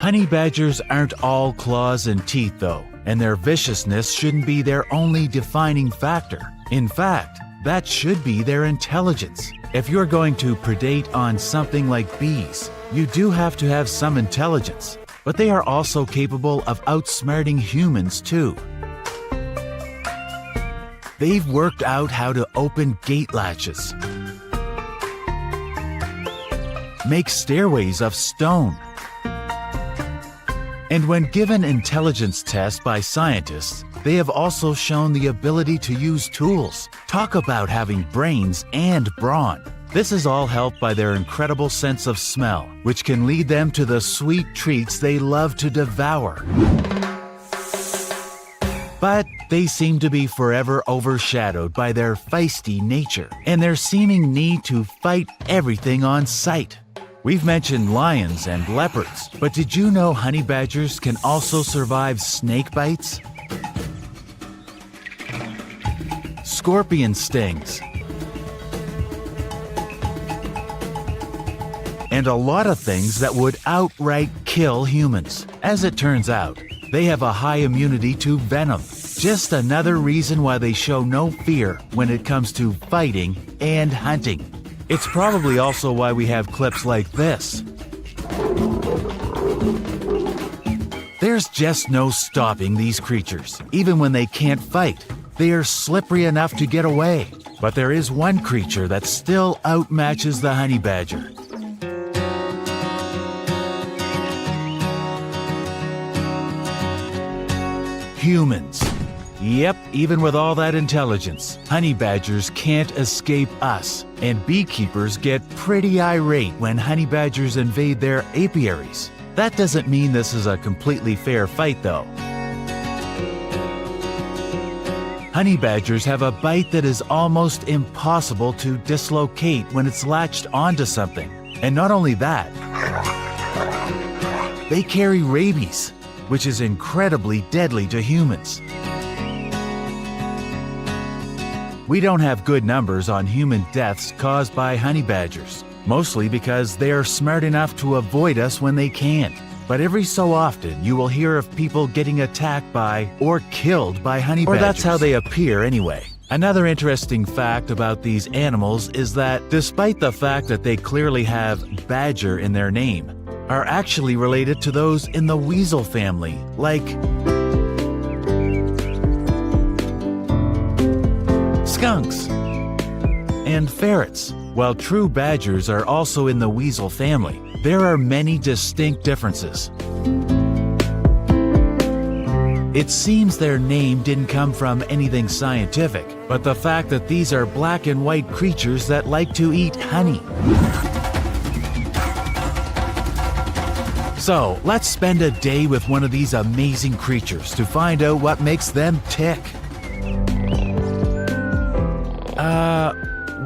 Honey badgers aren't all claws and teeth though, and their viciousness shouldn't be their only defining factor. In fact, that should be their intelligence. If you're going to predate on something like bees, you do have to have some intelligence, but they are also capable of outsmarting humans too. They've worked out how to open gate latches, make stairways of stone, and when given intelligence tests by scientists, they have also shown the ability to use tools. Talk about having brains and brawn. This is all helped by their incredible sense of smell, which can lead them to the sweet treats they love to devour. But they seem to be forever overshadowed by their feisty nature and their seeming need to fight everything on sight. We've mentioned lions and leopards, but did you know honey badgers can also survive snake bites, scorpion stings, and a lot of things that would outright kill humans? As it turns out, they have a high immunity to venom. Just another reason why they show no fear when it comes to fighting and hunting. It's probably also why we have clips like this. There's just no stopping these creatures, even when they can't fight. They are slippery enough to get away. But there is one creature that still outmatches the honey badger. Humans. Yep, even with all that intelligence, honey badgers can't escape us, and beekeepers get pretty irate when honey badgers invade their apiaries. That doesn't mean this is a completely fair fight though. Honey badgers have a bite that is almost impossible to dislocate when it's latched onto something. And not only that, they carry rabies, which is incredibly deadly to humans. We don't have good numbers on human deaths caused by honey badgers, mostly because they are smart enough to avoid us when they can. But every so often, you will hear of people getting attacked by or killed by honey badgers. Or that's how they appear anyway. Another interesting fact about these animals is that despite the fact that they clearly have badger in their name, are actually related to those in the weasel family, like skunks and ferrets. While true badgers are also in the weasel family, there are many distinct differences. It seems their name didn't come from anything scientific, but the fact that these are black and white creatures that like to eat honey. So, let's spend a day with one of these amazing creatures to find out what makes them tick.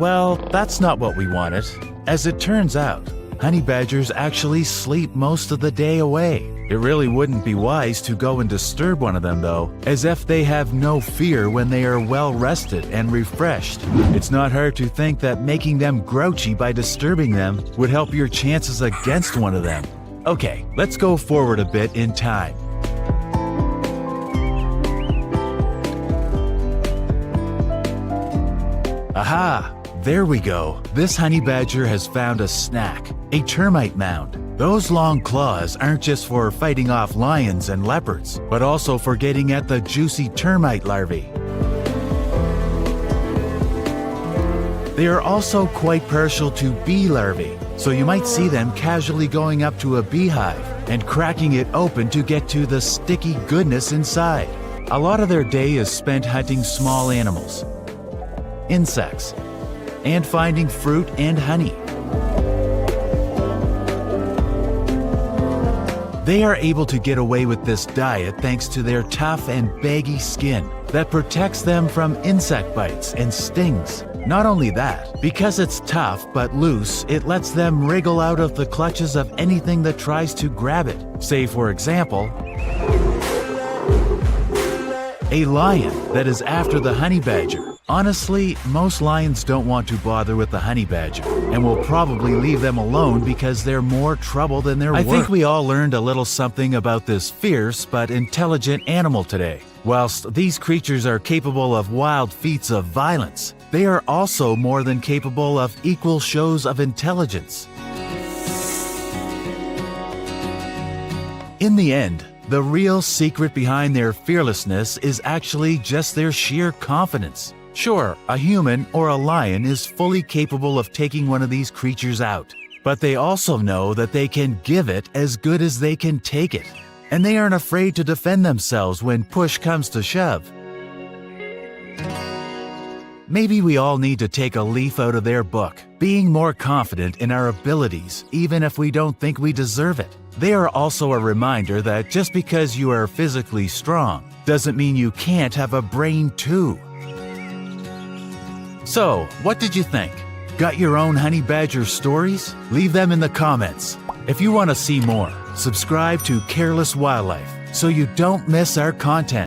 Well, that's not what we wanted. As it turns out, honey badgers actually sleep most of the day away. It really wouldn't be wise to go and disturb one of them though, as if they have no fear when they are well rested and refreshed. It's not hard to think that making them grouchy by disturbing them would help your chances against one of them. Okay, let's go forward a bit in time. Aha! There we go. This honey badger has found a snack, a termite mound. Those long claws aren't just for fighting off lions and leopards, but also for getting at the juicy termite larvae. They are also quite partial to bee larvae, so you might see them casually going up to a beehive and cracking it open to get to the sticky goodness inside. A lot of their day is spent hunting small animals, insects, and finding fruit and honey. They are able to get away with this diet thanks to their tough and baggy skin that protects them from insect bites and stings. Not only that, because it's tough but loose, it lets them wriggle out of the clutches of anything that tries to grab it. Say, for example, a lion that is after the honey badger Honestly, most lions don't want to bother with the honey badger and will probably leave them alone because they're more trouble than they're worth. I think we all learned a little something about this fierce but intelligent animal today. Whilst these creatures are capable of wild feats of violence, they are also more than capable of equal shows of intelligence. In the end, the real secret behind their fearlessness is actually just their sheer confidence. Sure, a human or a lion is fully capable of taking one of these creatures out, but they also know that they can give it as good as they can take it, and they aren't afraid to defend themselves when push comes to shove. Maybe we all need to take a leaf out of their book, being more confident in our abilities even if we don't think we deserve it. They are also a reminder that just because you are physically strong doesn't mean you can't have a brain too. So, what did you think? Got your own honey badger stories? Leave them in the comments. If you want to see more, subscribe to Careless Wildlife so you don't miss our content.